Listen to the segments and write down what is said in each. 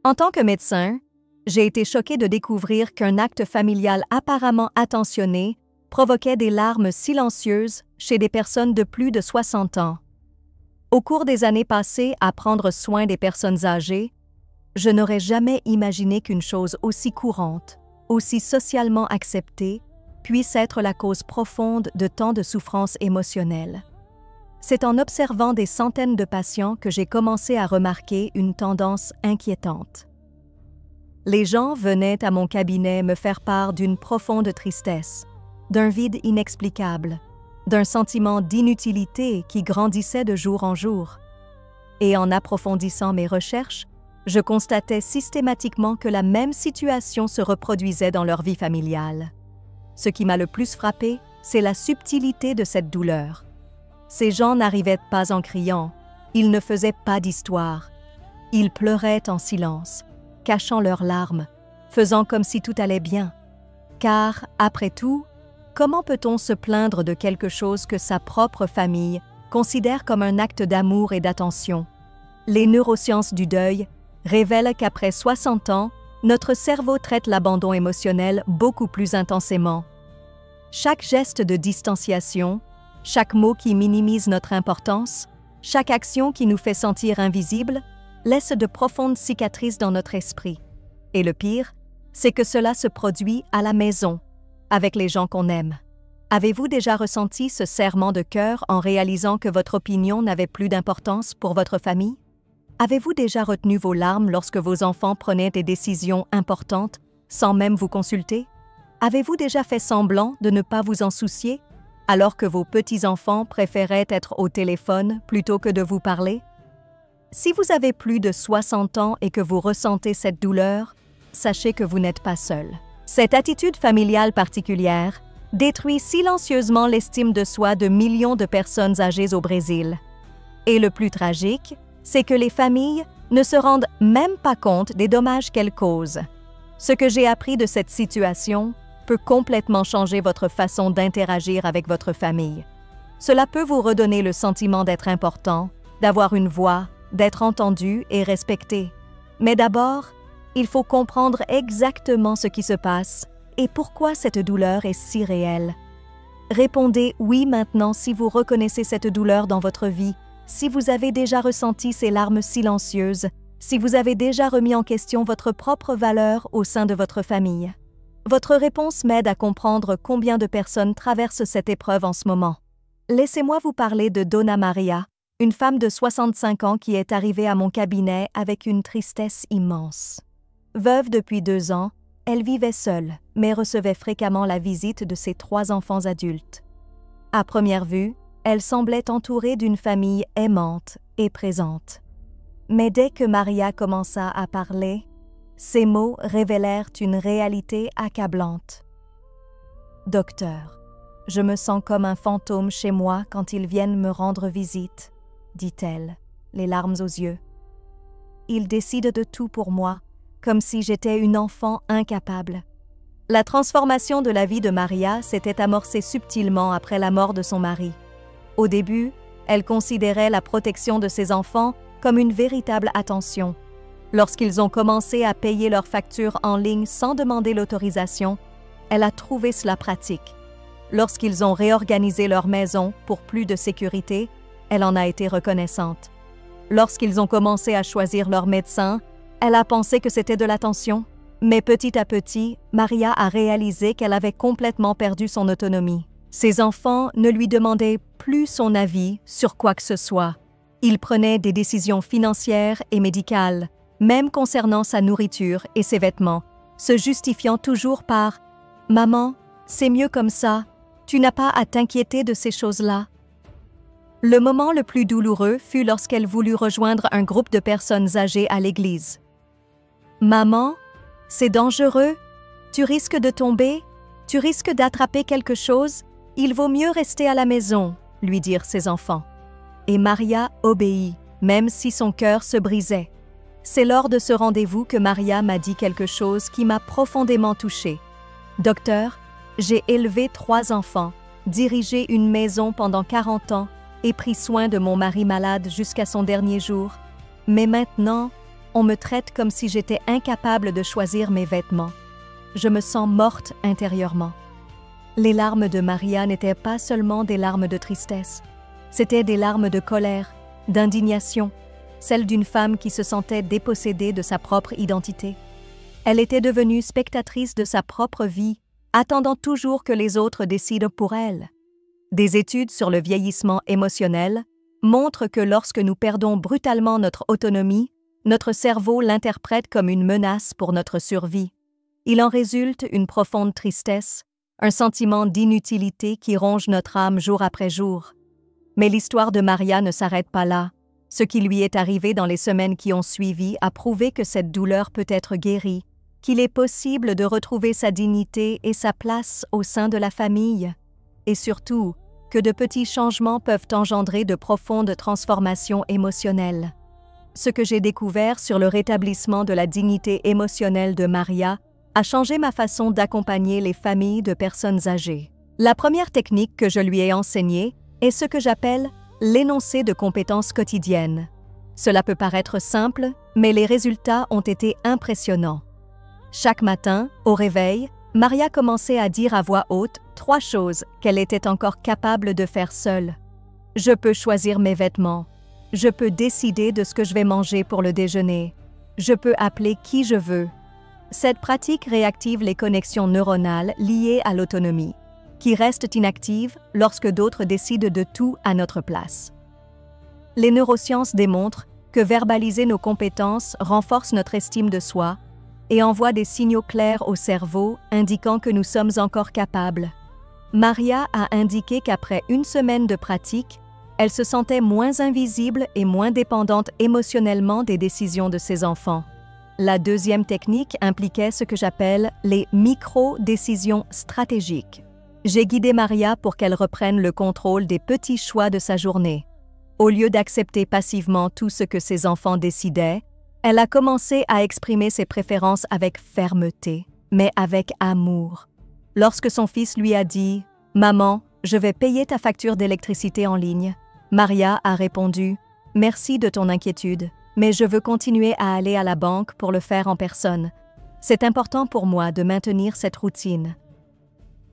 En tant que médecin, j'ai été choquée de découvrir qu'un acte familial apparemment attentionné provoquait des larmes silencieuses chez des personnes de plus de 60 ans. Au cours des années passées à prendre soin des personnes âgées, je n'aurais jamais imaginé qu'une chose aussi courante, aussi socialement acceptée, puisse être la cause profonde de tant de souffrances émotionnelles. C'est en observant des centaines de patients que j'ai commencé à remarquer une tendance inquiétante. Les gens venaient à mon cabinet me faire part d'une profonde tristesse, d'un vide inexplicable, d'un sentiment d'inutilité qui grandissait de jour en jour. Et en approfondissant mes recherches, je constatais systématiquement que la même situation se reproduisait dans leur vie familiale. Ce qui m'a le plus frappé, c'est la subtilité de cette douleur. Ces gens n'arrivaient pas en criant, ils ne faisaient pas d'histoire. Ils pleuraient en silence, cachant leurs larmes, faisant comme si tout allait bien. Car, après tout, comment peut-on se plaindre de quelque chose que sa propre famille considère comme un acte d'amour et d'attention? Les neurosciences du deuil révèlent qu'après 60 ans, notre cerveau traite l'abandon émotionnel beaucoup plus intensément. Chaque geste de distanciation, chaque mot qui minimise notre importance, chaque action qui nous fait sentir invisibles, laisse de profondes cicatrices dans notre esprit. Et le pire, c'est que cela se produit à la maison, avec les gens qu'on aime. Avez-vous déjà ressenti ce serrement de cœur en réalisant que votre opinion n'avait plus d'importance pour votre famille? Avez-vous déjà retenu vos larmes lorsque vos enfants prenaient des décisions importantes sans même vous consulter? Avez-vous déjà fait semblant de ne pas vous en soucier, alors que vos petits-enfants préféraient être au téléphone plutôt que de vous parler? Si vous avez plus de 60 ans et que vous ressentez cette douleur, sachez que vous n'êtes pas seul. Cette attitude familiale particulière détruit silencieusement l'estime de soi de millions de personnes âgées au Brésil. Et le plus tragique, c'est que les familles ne se rendent même pas compte des dommages qu'elles causent. Ce que j'ai appris de cette situation peut complètement changer votre façon d'interagir avec votre famille. Cela peut vous redonner le sentiment d'être important, d'avoir une voix, d'être entendu et respecté. Mais d'abord, il faut comprendre exactement ce qui se passe et pourquoi cette douleur est si réelle. Répondez oui maintenant si vous reconnaissez cette douleur dans votre vie, si vous avez déjà ressenti ces larmes silencieuses, si vous avez déjà remis en question votre propre valeur au sein de votre famille. Votre réponse m'aide à comprendre combien de personnes traversent cette épreuve en ce moment. Laissez-moi vous parler de Dona Maria, une femme de 65 ans qui est arrivée à mon cabinet avec une tristesse immense. Veuve depuis 2 ans, elle vivait seule, mais recevait fréquemment la visite de ses 3 enfants adultes. À première vue, elle semblait entourée d'une famille aimante et présente. Mais dès que Maria commença à parler, ces mots révélèrent une réalité accablante. « Docteur, je me sens comme un fantôme chez moi quand ils viennent me rendre visite, » dit-elle, les larmes aux yeux. « Ils décident de tout pour moi, comme si j'étais une enfant incapable. » La transformation de la vie de Maria s'était amorcée subtilement après la mort de son mari. Au début, elle considérait la protection de ses enfants comme une véritable attention. Lorsqu'ils ont commencé à payer leurs factures en ligne sans demander l'autorisation, elle a trouvé cela pratique. Lorsqu'ils ont réorganisé leur maison pour plus de sécurité, elle en a été reconnaissante. Lorsqu'ils ont commencé à choisir leur médecin, elle a pensé que c'était de l'attention. Mais petit à petit, Maria a réalisé qu'elle avait complètement perdu son autonomie. Ses enfants ne lui demandaient plus son avis sur quoi que ce soit. Ils prenaient des décisions financières et médicales, même concernant sa nourriture et ses vêtements, se justifiant toujours par « Maman, c'est mieux comme ça, tu n'as pas à t'inquiéter de ces choses-là. » Le moment le plus douloureux fut lorsqu'elle voulut rejoindre un groupe de personnes âgées à l'église. « Maman, c'est dangereux, tu risques de tomber, tu risques d'attraper quelque chose, il vaut mieux rester à la maison, » lui dirent ses enfants. Et Maria obéit, même si son cœur se brisait. C'est lors de ce rendez-vous que Maria m'a dit quelque chose qui m'a profondément touchée. « Docteur, j'ai élevé 3 enfants, dirigé une maison pendant 40 ans et pris soin de mon mari malade jusqu'à son dernier jour. Mais maintenant, on me traite comme si j'étais incapable de choisir mes vêtements. Je me sens morte intérieurement. Les larmes de Maria n'étaient pas seulement des larmes de tristesse, c'étaient des larmes de colère, d'indignation, celles d'une femme qui se sentait dépossédée de sa propre identité. Elle était devenue spectatrice de sa propre vie, attendant toujours que les autres décident pour elle. Des études sur le vieillissement émotionnel montrent que lorsque nous perdons brutalement notre autonomie, notre cerveau l'interprète comme une menace pour notre survie. Il en résulte une profonde tristesse, un sentiment d'inutilité qui ronge notre âme jour après jour. Mais l'histoire de Maria ne s'arrête pas là. Ce qui lui est arrivé dans les semaines qui ont suivi a prouvé que cette douleur peut être guérie, qu'il est possible de retrouver sa dignité et sa place au sein de la famille, et surtout que de petits changements peuvent engendrer de profondes transformations émotionnelles. Ce que j'ai découvert sur le rétablissement de la dignité émotionnelle de Maria a changé ma façon d'accompagner les familles de personnes âgées. La première technique que je lui ai enseignée est ce que j'appelle l'énoncé de compétences quotidiennes. Cela peut paraître simple, mais les résultats ont été impressionnants. Chaque matin, au réveil, Maria commençait à dire à voix haute 3 choses qu'elle était encore capable de faire seule. Je peux choisir mes vêtements. Je peux décider de ce que je vais manger pour le déjeuner. Je peux appeler qui je veux. Cette pratique réactive les connexions neuronales liées à l'autonomie, qui restent inactives lorsque d'autres décident de tout à notre place. Les neurosciences démontrent que verbaliser nos compétences renforce notre estime de soi et envoie des signaux clairs au cerveau indiquant que nous sommes encore capables. Maria a indiqué qu'après une semaine de pratique, elle se sentait moins invisible et moins dépendante émotionnellement des décisions de ses enfants. La deuxième technique impliquait ce que j'appelle les micro-décisions stratégiques. J'ai guidé Maria pour qu'elle reprenne le contrôle des petits choix de sa journée. Au lieu d'accepter passivement tout ce que ses enfants décidaient, elle a commencé à exprimer ses préférences avec fermeté, mais avec amour. Lorsque son fils lui a dit « Maman, je vais payer ta facture d'électricité en ligne », Maria a répondu « Merci de ton inquiétude, mais je veux continuer à aller à la banque pour le faire en personne. C'est important pour moi de maintenir cette routine. »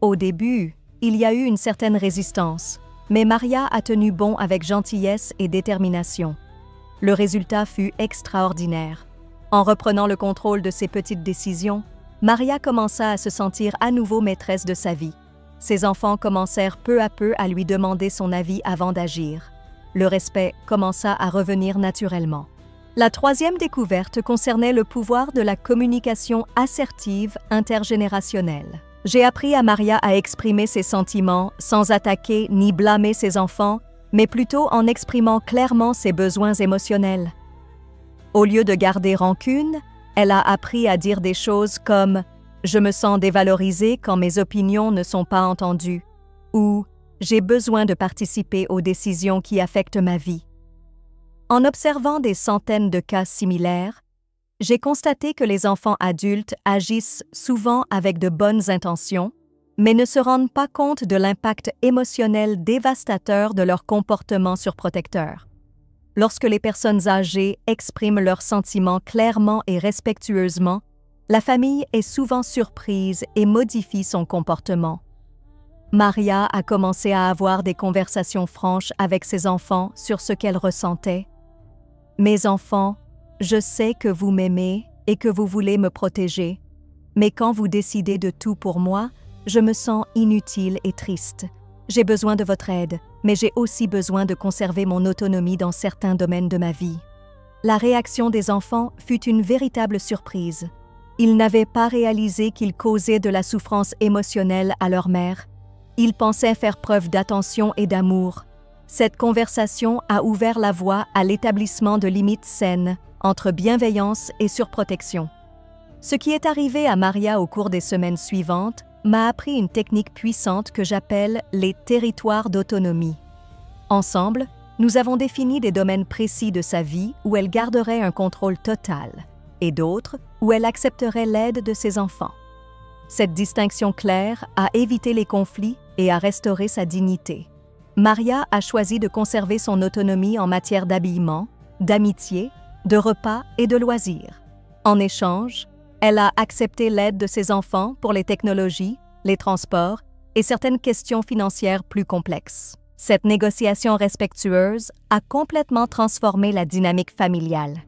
Au début, il y a eu une certaine résistance, mais Maria a tenu bon avec gentillesse et détermination. Le résultat fut extraordinaire. En reprenant le contrôle de ses petites décisions, Maria commença à se sentir à nouveau maîtresse de sa vie. Ses enfants commencèrent peu à peu à lui demander son avis avant d'agir. Le respect commença à revenir naturellement. La troisième découverte concernait le pouvoir de la communication assertive intergénérationnelle. J'ai appris à Maria à exprimer ses sentiments sans attaquer ni blâmer ses enfants, mais plutôt en exprimant clairement ses besoins émotionnels. Au lieu de garder rancune, elle a appris à dire des choses comme « Je me sens dévalorisée quand mes opinions ne sont pas entendues » ou « J'ai besoin de participer aux décisions qui affectent ma vie ». En observant des centaines de cas similaires, j'ai constaté que les enfants adultes agissent souvent avec de bonnes intentions, mais ne se rendent pas compte de l'impact émotionnel dévastateur de leur comportement surprotecteur. Lorsque les personnes âgées expriment leurs sentiments clairement et respectueusement, la famille est souvent surprise et modifie son comportement. Maria a commencé à avoir des conversations franches avec ses enfants sur ce qu'elle ressentait. « Mes enfants, je sais que vous m'aimez et que vous voulez me protéger, mais quand vous décidez de tout pour moi, je me sens inutile et triste. J'ai besoin de votre aide, mais j'ai aussi besoin de conserver mon autonomie dans certains domaines de ma vie. » La réaction des enfants fut une véritable surprise. Ils n'avaient pas réalisé qu'ils causaient de la souffrance émotionnelle à leur mère. Ils pensaient faire preuve d'attention et d'amour. Cette conversation a ouvert la voie à l'établissement de limites saines entre bienveillance et surprotection. Ce qui est arrivé à Maria au cours des semaines suivantes m'a appris une technique puissante que j'appelle les territoires d'autonomie. Ensemble, nous avons défini des domaines précis de sa vie où elle garderait un contrôle total et d'autres où elle accepterait l'aide de ses enfants. Cette distinction claire a évité les conflits et a restauré sa dignité. Maria a choisi de conserver son autonomie en matière d'habillement, d'amitié de repas et de loisirs. En échange, elle a accepté l'aide de ses enfants pour les technologies, les transports et certaines questions financières plus complexes. Cette négociation respectueuse a complètement transformé la dynamique familiale.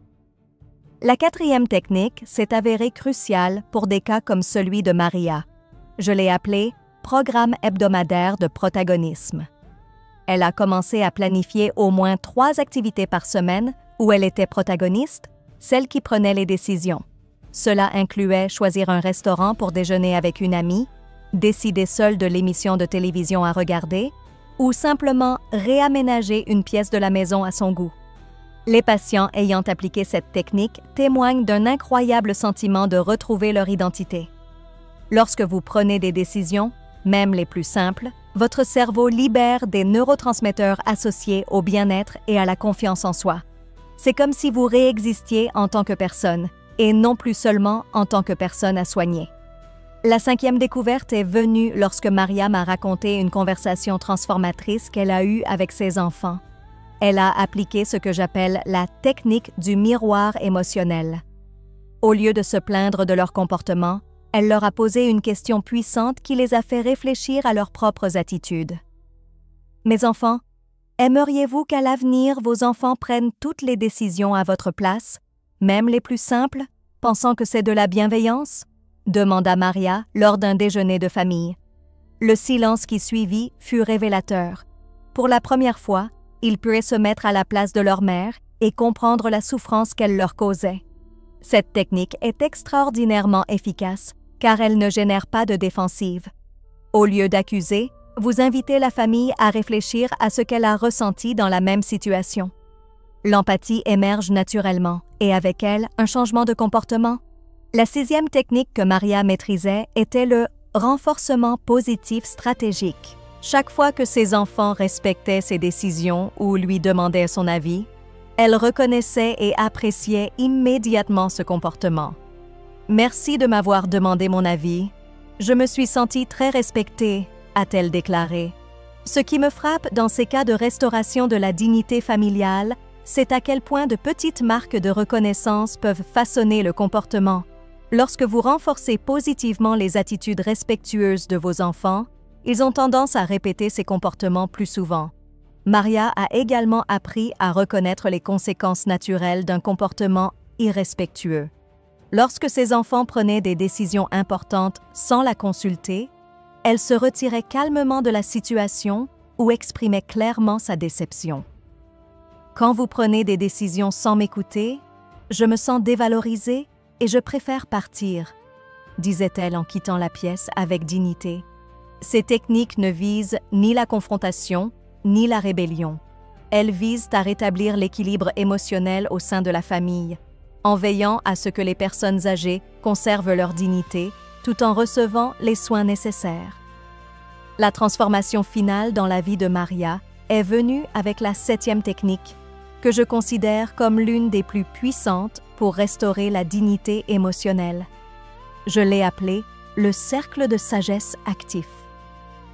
La quatrième technique s'est avérée cruciale pour des cas comme celui de Maria. Je l'ai appelée « programme hebdomadaire de protagonisme ». Elle a commencé à planifier au moins 3 activités par semaine où elle était protagoniste, celle qui prenait les décisions. Cela incluait choisir un restaurant pour déjeuner avec une amie, décider seule de l'émission de télévision à regarder ou simplement réaménager une pièce de la maison à son goût. Les patients ayant appliqué cette technique témoignent d'un incroyable sentiment de retrouver leur identité. Lorsque vous prenez des décisions, même les plus simples, votre cerveau libère des neurotransmetteurs associés au bien-être et à la confiance en soi. C'est comme si vous réexistiez en tant que personne, et non plus seulement en tant que personne à soigner. La 5e découverte est venue lorsque Maria m'a raconté une conversation transformatrice qu'elle a eue avec ses enfants. Elle a appliqué ce que j'appelle la technique du miroir émotionnel. Au lieu de se plaindre de leur comportement, elle leur a posé une question puissante qui les a fait réfléchir à leurs propres attitudes. « Mes enfants, aimeriez-vous qu'à l'avenir, vos enfants prennent toutes les décisions à votre place, même les plus simples, pensant que c'est de la bienveillance ?» demanda Maria lors d'un déjeuner de famille. Le silence qui suivit fut révélateur. Pour la première fois, ils purent se mettre à la place de leur mère et comprendre la souffrance qu'elle leur causait. Cette technique est extraordinairement efficace car elle ne génère pas de défensive. Au lieu d'accuser, vous invitez la famille à réfléchir à ce qu'elle a ressenti dans la même situation. L'empathie émerge naturellement et avec elle, un changement de comportement. La 6e technique que Maria maîtrisait était le renforcement positif stratégique. Chaque fois que ses enfants respectaient ses décisions ou lui demandaient son avis, elle reconnaissait et appréciait immédiatement ce comportement. « Merci de m'avoir demandé mon avis. Je me suis sentie très respectée », a-t-elle déclaré. Ce qui me frappe dans ces cas de restauration de la dignité familiale, c'est à quel point de petites marques de reconnaissance peuvent façonner le comportement. Lorsque vous renforcez positivement les attitudes respectueuses de vos enfants, ils ont tendance à répéter ces comportements plus souvent. Maria a également appris à reconnaître les conséquences naturelles d'un comportement irrespectueux. Lorsque ses enfants prenaient des décisions importantes sans la consulter, elle se retirait calmement de la situation ou exprimait clairement sa déception. « Quand vous prenez des décisions sans m'écouter, je me sens dévalorisée et je préfère partir », disait-elle en quittant la pièce avec dignité. Ces techniques ne visent ni la confrontation, ni la rébellion. Elles visent à rétablir l'équilibre émotionnel au sein de la famille, en veillant à ce que les personnes âgées conservent leur dignité tout en recevant les soins nécessaires. La transformation finale dans la vie de Maria est venue avec la 7e technique, que je considère comme l'une des plus puissantes pour restaurer la dignité émotionnelle. Je l'ai appelée le cercle de sagesse actif.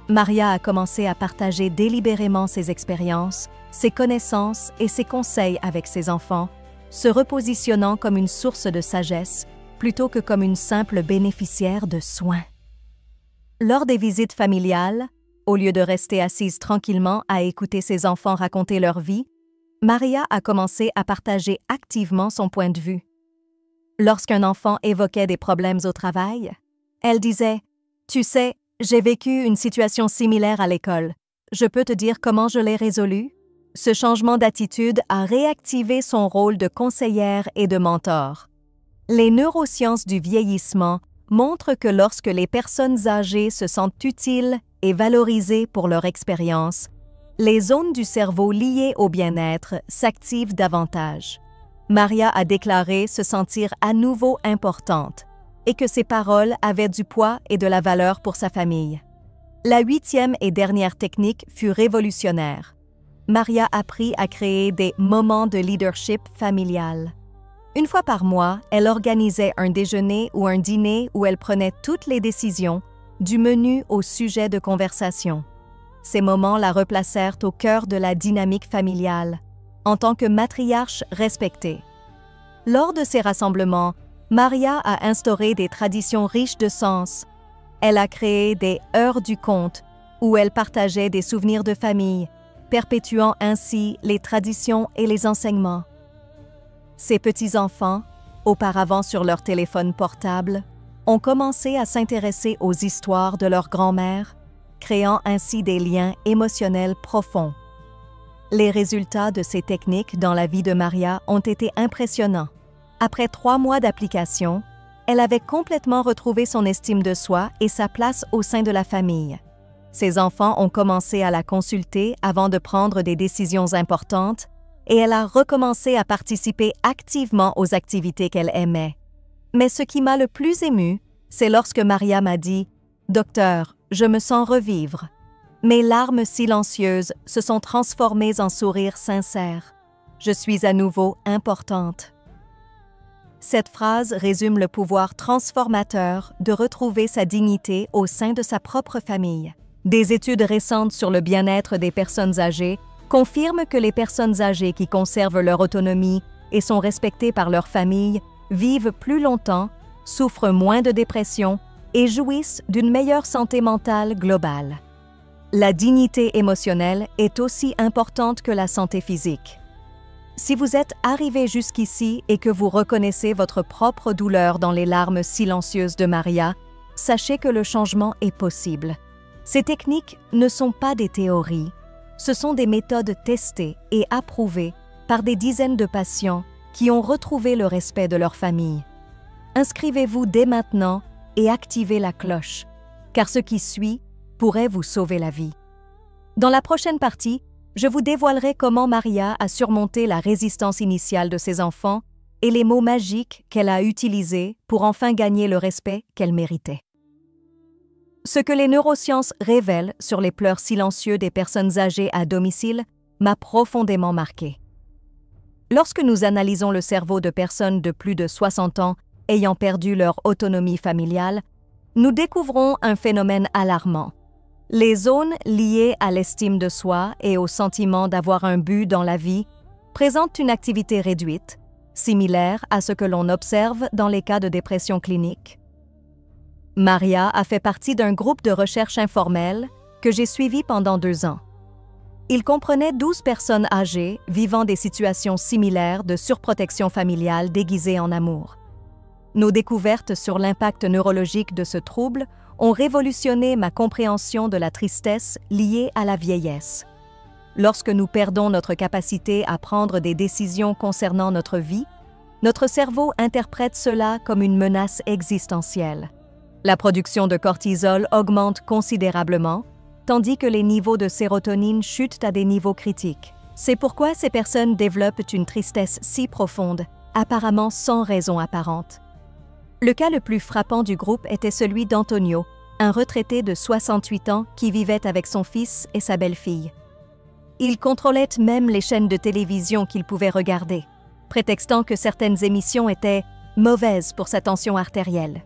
Maria a commencé à partager délibérément ses expériences, ses connaissances et ses conseils avec ses enfants, se repositionnant comme une source de sagesse plutôt que comme une simple bénéficiaire de soins. Lors des visites familiales, au lieu de rester assise tranquillement à écouter ses enfants raconter leur vie, Maria a commencé à partager activement son point de vue. Lorsqu'un enfant évoquait des problèmes au travail, elle disait « Tu sais, j'ai vécu une situation similaire à l'école. Je peux te dire comment je l'ai résolue ?» Ce changement d'attitude a réactivé son rôle de conseillère et de mentor. Les neurosciences du vieillissement montrent que lorsque les personnes âgées se sentent utiles et valorisées pour leur expérience, les zones du cerveau liées au bien-être s'activent davantage. Maria a déclaré se sentir à nouveau importante et que ses paroles avaient du poids et de la valeur pour sa famille. La 8e et dernière technique fut révolutionnaire. Maria a appris à créer des moments de leadership familial. Une fois par mois, elle organisait un déjeuner ou un dîner où elle prenait toutes les décisions, du menu au sujet de conversation. Ces moments la replacèrent au cœur de la dynamique familiale, en tant que matriarche respectée. Lors de ces rassemblements, Maria a instauré des traditions riches de sens. Elle a créé des heures du conte où elle partageait des souvenirs de famille, perpétuant ainsi les traditions et les enseignements. Ses petits-enfants, auparavant sur leur téléphone portable, ont commencé à s'intéresser aux histoires de leur grand-mère, créant ainsi des liens émotionnels profonds. Les résultats de ces techniques dans la vie de Maria ont été impressionnants. Après 3 mois d'application, elle avait complètement retrouvé son estime de soi et sa place au sein de la famille. Ses enfants ont commencé à la consulter avant de prendre des décisions importantes et elle a recommencé à participer activement aux activités qu'elle aimait. Mais ce qui m'a le plus émue, c'est lorsque Maria m'a dit « Docteur, je me sens revivre. Mes larmes silencieuses se sont transformées en sourires sincères. Je suis à nouveau importante. » Cette phrase résume le pouvoir transformateur de retrouver sa dignité au sein de sa propre famille. Des études récentes sur le bien-être des personnes âgées confirment que les personnes âgées qui conservent leur autonomie et sont respectées par leur famille vivent plus longtemps, souffrent moins de dépression et jouissent d'une meilleure santé mentale globale. La dignité émotionnelle est aussi importante que la santé physique. Si vous êtes arrivé jusqu'ici et que vous reconnaissez votre propre douleur dans les larmes silencieuses de Maria, sachez que le changement est possible. Ces techniques ne sont pas des théories, ce sont des méthodes testées et approuvées par des dizaines de patients qui ont retrouvé le respect de leur famille. Inscrivez-vous dès maintenant et activez la cloche, car ce qui suit pourrait vous sauver la vie. Dans la prochaine partie, je vous dévoilerai comment Maria a surmonté la résistance initiale de ses enfants et les mots magiques qu'elle a utilisés pour enfin gagner le respect qu'elle méritait. Ce que les neurosciences révèlent sur les pleurs silencieux des personnes âgées à domicile m'a profondément marquée. Lorsque nous analysons le cerveau de personnes de plus de 60 ans ayant perdu leur autonomie familiale, nous découvrons un phénomène alarmant. Les zones liées à l'estime de soi et au sentiment d'avoir un but dans la vie présentent une activité réduite, similaire à ce que l'on observe dans les cas de dépression clinique. Maria a fait partie d'un groupe de recherche informel que j'ai suivi pendant 2 ans. Il comprenait 12 personnes âgées vivant des situations similaires de surprotection familiale déguisée en amour. Nos découvertes sur l'impact neurologique de ce trouble ont révolutionné ma compréhension de la tristesse liée à la vieillesse. Lorsque nous perdons notre capacité à prendre des décisions concernant notre vie, notre cerveau interprète cela comme une menace existentielle. La production de cortisol augmente considérablement, tandis que les niveaux de sérotonine chutent à des niveaux critiques. C'est pourquoi ces personnes développent une tristesse si profonde, apparemment sans raison apparente. Le cas le plus frappant du groupe était celui d'Antonio, un retraité de 68 ans qui vivait avec son fils et sa belle-fille. Il contrôlait même les chaînes de télévision qu'il pouvait regarder, prétextant que certaines émissions étaient mauvaises pour sa tension artérielle.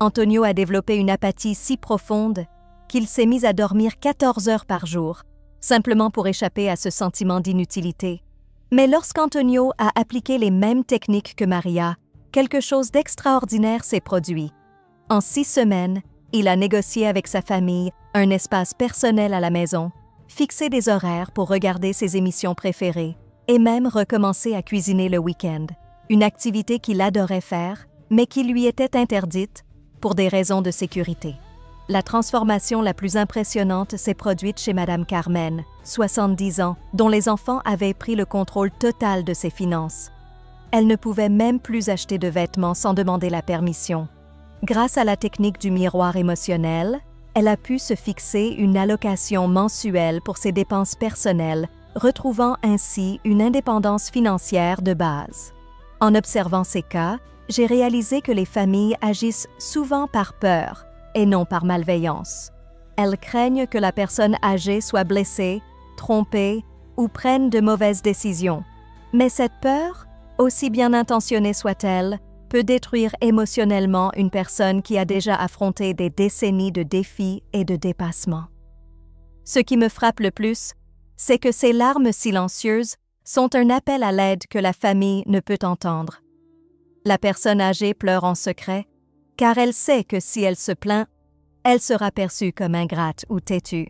Antonio a développé une apathie si profonde qu'il s'est mis à dormir 14 heures par jour, simplement pour échapper à ce sentiment d'inutilité. Mais lorsqu'Antonio a appliqué les mêmes techniques que Maria, quelque chose d'extraordinaire s'est produit. En 6 semaines, il a négocié avec sa famille un espace personnel à la maison, fixé des horaires pour regarder ses émissions préférées et même recommencé à cuisiner le week-end, une activité qu'il adorait faire, mais qui lui était interdite pour des raisons de sécurité. La transformation la plus impressionnante s'est produite chez Madame Carmen, 70 ans, dont les enfants avaient pris le contrôle total de ses finances. Elle ne pouvait même plus acheter de vêtements sans demander la permission. Grâce à la technique du miroir émotionnel, elle a pu se fixer une allocation mensuelle pour ses dépenses personnelles, retrouvant ainsi une indépendance financière de base. En observant ces cas, j'ai réalisé que les familles agissent souvent par peur et non par malveillance. Elles craignent que la personne âgée soit blessée, trompée ou prenne de mauvaises décisions. Mais cette peur, aussi bien intentionnée soit-elle, peut détruire émotionnellement une personne qui a déjà affronté des décennies de défis et de dépassements. Ce qui me frappe le plus, c'est que ces larmes silencieuses sont un appel à l'aide que la famille ne peut entendre. La personne âgée pleure en secret, car elle sait que si elle se plaint, elle sera perçue comme ingrate ou têtue.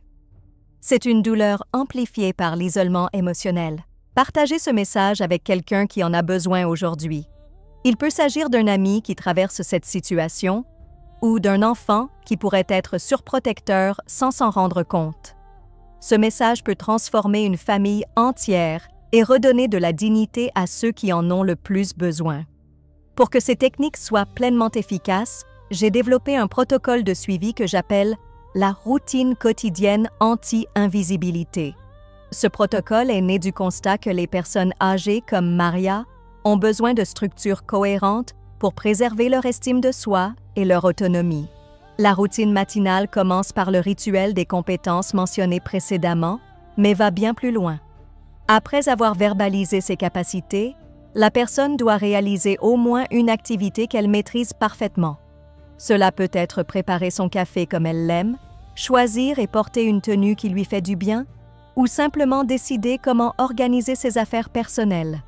C'est une douleur amplifiée par l'isolement émotionnel. Partagez ce message avec quelqu'un qui en a besoin aujourd'hui. Il peut s'agir d'un ami qui traverse cette situation ou d'un enfant qui pourrait être surprotecteur sans s'en rendre compte. Ce message peut transformer une famille entière et redonner de la dignité à ceux qui en ont le plus besoin. Pour que ces techniques soient pleinement efficaces, j'ai développé un protocole de suivi que j'appelle la routine quotidienne anti-invisibilité. Ce protocole est né du constat que les personnes âgées comme Maria ont besoin de structures cohérentes pour préserver leur estime de soi et leur autonomie. La routine matinale commence par le rituel des compétences mentionnées précédemment, mais va bien plus loin. Après avoir verbalisé ses capacités, la personne doit réaliser au moins une activité qu'elle maîtrise parfaitement. Cela peut être préparer son café comme elle l'aime, choisir et porter une tenue qui lui fait du bien, ou simplement décider comment organiser ses affaires personnelles.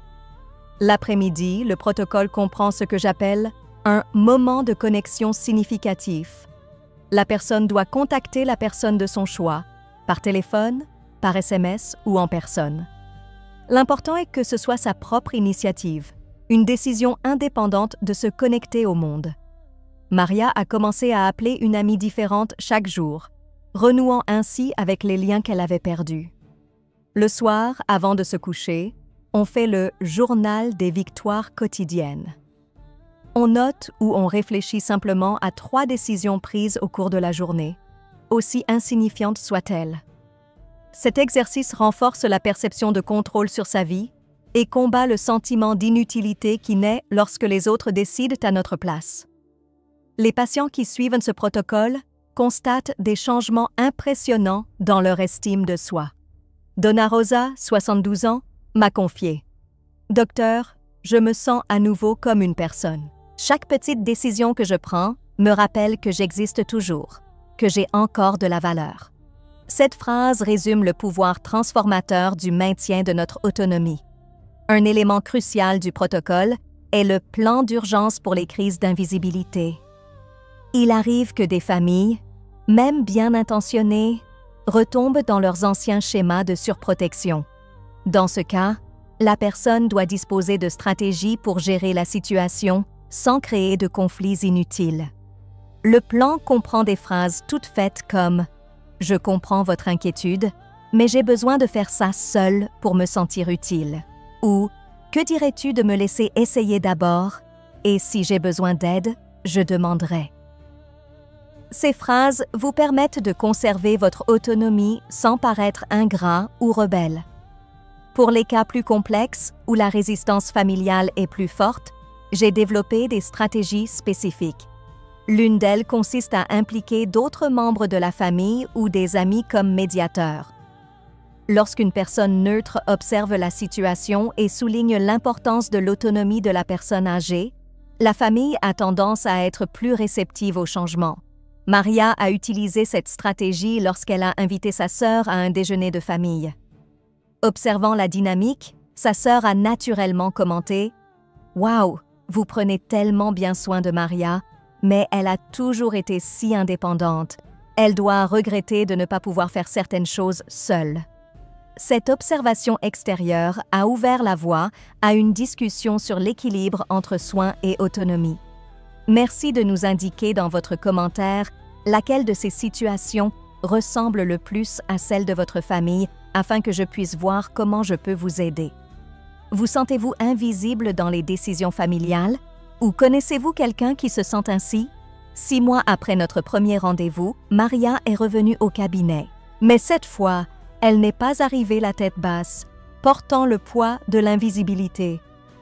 L'après-midi, le protocole comprend ce que j'appelle un moment de connexion significatif. La personne doit contacter la personne de son choix, par téléphone, par SMS ou en personne. L'important est que ce soit sa propre initiative, une décision indépendante de se connecter au monde. Maria a commencé à appeler une amie différente chaque jour, renouant ainsi avec les liens qu'elle avait perdus. Le soir, avant de se coucher, on fait le journal des victoires quotidiennes. On note ou on réfléchit simplement à 3 décisions prises au cours de la journée, aussi insignifiantes soient-elles. Cet exercice renforce la perception de contrôle sur sa vie et combat le sentiment d'inutilité qui naît lorsque les autres décident à notre place. Les patients qui suivent ce protocole constatent des changements impressionnants dans leur estime de soi. Donna Rosa, 72 ans, m'a confié « Docteur, je me sens à nouveau comme une personne. Chaque petite décision que je prends me rappelle que j'existe toujours, que j'ai encore de la valeur. » Cette phrase résume le pouvoir transformateur du maintien de notre autonomie. Un élément crucial du protocole est le plan d'urgence pour les crises d'invisibilité. Il arrive que des familles, même bien intentionnées, retombent dans leurs anciens schémas de surprotection. Dans ce cas, la personne doit disposer de stratégies pour gérer la situation sans créer de conflits inutiles. Le plan comprend des phrases toutes faites comme « Je comprends votre inquiétude, mais j'ai besoin de faire ça seul pour me sentir utile » ou « Que dirais-tu de me laisser essayer d'abord et si j'ai besoin d'aide, je demanderai ». Ces phrases vous permettent de conserver votre autonomie sans paraître ingrat ou rebelle. Pour les cas plus complexes où la résistance familiale est plus forte, j'ai développé des stratégies spécifiques. L'une d'elles consiste à impliquer d'autres membres de la famille ou des amis comme médiateurs. Lorsqu'une personne neutre observe la situation et souligne l'importance de l'autonomie de la personne âgée, la famille a tendance à être plus réceptive au changement. Maria a utilisé cette stratégie lorsqu'elle a invité sa sœur à un déjeuner de famille. Observant la dynamique, sa sœur a naturellement commenté « Wow, vous prenez tellement bien soin de Maria, mais elle a toujours été si indépendante. Elle doit regretter de ne pas pouvoir faire certaines choses seule. » Cette observation extérieure a ouvert la voie à une discussion sur l'équilibre entre soins et autonomie. Merci de nous indiquer dans votre commentaire laquelle de ces situations ressemble le plus à celle de votre famille afin que je puisse voir comment je peux vous aider. Vous sentez-vous invisible dans les décisions familiales ou connaissez-vous quelqu'un qui se sent ainsi? 6 mois après notre premier rendez-vous, Maria est revenue au cabinet. Mais cette fois, elle n'est pas arrivée la tête basse, portant le poids de l'invisibilité.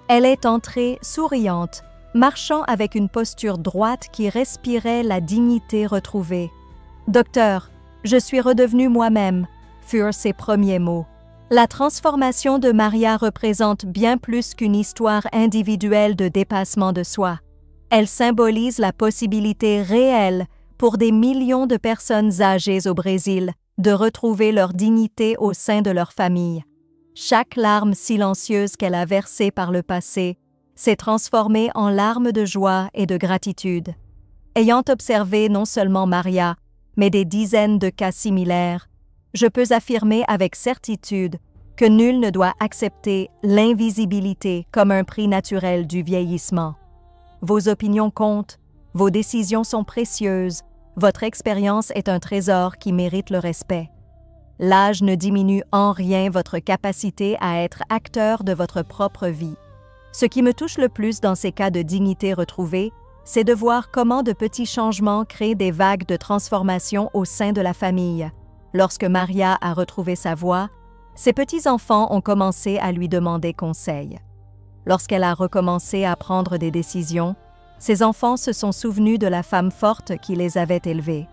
Elle est entrée souriante, marchant avec une posture droite qui respirait la dignité retrouvée. « Docteur, je suis redevenue moi-même », furent ses premiers mots. La transformation de Maria représente bien plus qu'une histoire individuelle de dépassement de soi. Elle symbolise la possibilité réelle pour des millions de personnes âgées au Brésil de retrouver leur dignité au sein de leur famille. Chaque larme silencieuse qu'elle a versée par le passé s'est transformé en larmes de joie et de gratitude. Ayant observé non seulement Maria, mais des dizaines de cas similaires, je peux affirmer avec certitude que nul ne doit accepter l'invisibilité comme un prix naturel du vieillissement. Vos opinions comptent, vos décisions sont précieuses, votre expérience est un trésor qui mérite le respect. L'âge ne diminue en rien votre capacité à être acteur de votre propre vie. Ce qui me touche le plus dans ces cas de dignité retrouvée, c'est de voir comment de petits changements créent des vagues de transformation au sein de la famille. Lorsque Maria a retrouvé sa voix, ses petits-enfants ont commencé à lui demander conseil. Lorsqu'elle a recommencé à prendre des décisions, ses enfants se sont souvenus de la femme forte qui les avait élevés.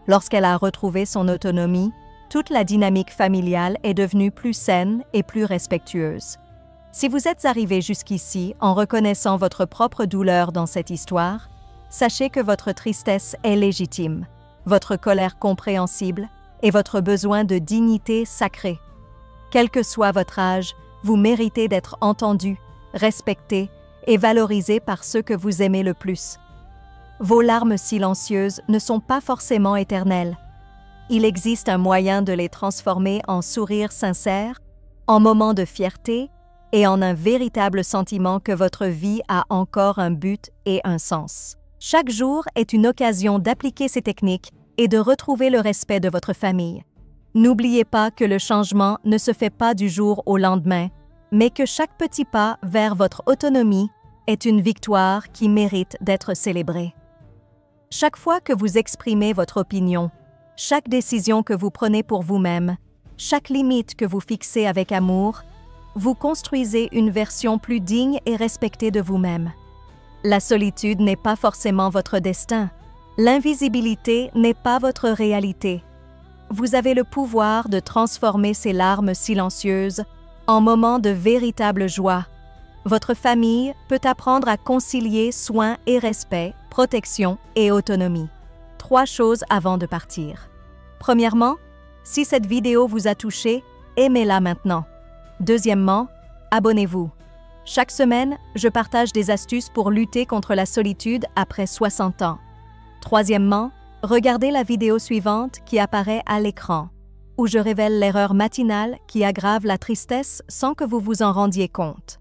Lorsqu'elle a retrouvé son autonomie, toute la dynamique familiale est devenue plus saine et plus respectueuse. Si vous êtes arrivé jusqu'ici en reconnaissant votre propre douleur dans cette histoire, sachez que votre tristesse est légitime, votre colère compréhensible et votre besoin de dignité sacré. Quel que soit votre âge, vous méritez d'être entendu, respecté et valorisé par ceux que vous aimez le plus. Vos larmes silencieuses ne sont pas forcément éternelles. Il existe un moyen de les transformer en sourires sincères, en moments de fierté et en un véritable sentiment que votre vie a encore un but et un sens. Chaque jour est une occasion d'appliquer ces techniques et de retrouver le respect de votre famille. N'oubliez pas que le changement ne se fait pas du jour au lendemain, mais que chaque petit pas vers votre autonomie est une victoire qui mérite d'être célébrée. Chaque fois que vous exprimez votre opinion, chaque décision que vous prenez pour vous-même, chaque limite que vous fixez avec amour, vous construisez une version plus digne et respectée de vous-même. La solitude n'est pas forcément votre destin. L'invisibilité n'est pas votre réalité. Vous avez le pouvoir de transformer ces larmes silencieuses en moments de véritable joie. Votre famille peut apprendre à concilier soins et respect, protection et autonomie. 3 choses avant de partir. Premièrement, si cette vidéo vous a touché, aimez-la maintenant. Deuxièmement, abonnez-vous. Chaque semaine, je partage des astuces pour lutter contre la solitude après 60 ans. Troisièmement, regardez la vidéo suivante qui apparaît à l'écran, où je révèle l'erreur matinale qui aggrave la tristesse sans que vous vous en rendiez compte.